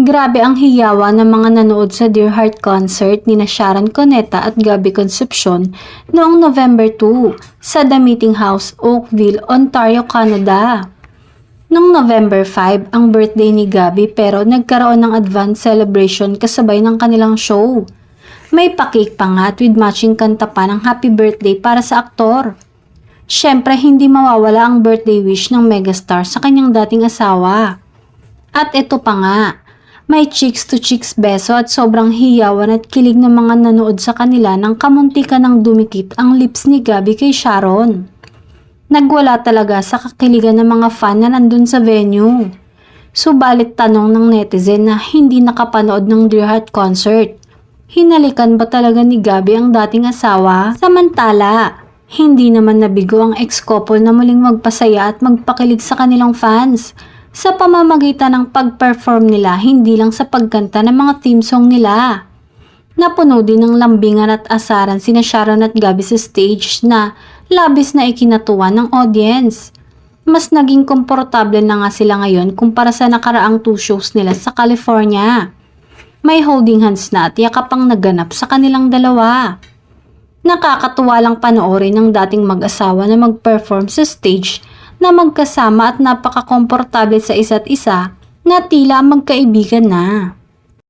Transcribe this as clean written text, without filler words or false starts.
Grabe ang hiyawa ng mga nanood sa Dear Heart concert ni Sharon Cuneta at Gabby Concepcion noong November 2 sa The Meeting House, Oakville, Ontario, Canada. Noong November 5 ang birthday ni Gabby pero nagkaroon ng advance celebration kasabay ng kanilang show. May pa-cake pa nga at with matching kanta pa ng happy birthday para sa aktor. Syempre hindi mawawala ang birthday wish ng megastar sa kanyang dating asawa. At ito pa nga, may cheeks to cheeks beso at sobrang hiyawan at kilig ng mga nanood sa kanila nang kamuntikan ng dumikit ang lips ni Gabby kay Sharon. Nagwala talaga sa kakiligan ng mga fan na nandun sa venue. Subalit tanong ng netizen na hindi nakapanood ng Dear Heart concert, hinalikan ba talaga ni Gabby ang dating asawa? Samantala, hindi naman nabigo ang ex-couple na muling magpasaya at magpakilig sa kanilang fans sa pamamagitan ng pag-perform nila hindi lang sa pagkanta ng mga theme song nila. Napuno din ng lambingan at asaran sina Sharon at Gabby sa stage na labis na ikinatuwa ng audience. Mas naging komportable na nga sila ngayon kumpara sa nakaraang 2 shows nila sa California. May holding hands na at yakapang naganap sa kanilang dalawa. Nakakatuwa lang panoorin ng dating mag-asawa na mag-perform sa stage na magkasama at napaka-komportable sa isa't isa na tila magkaibigan na.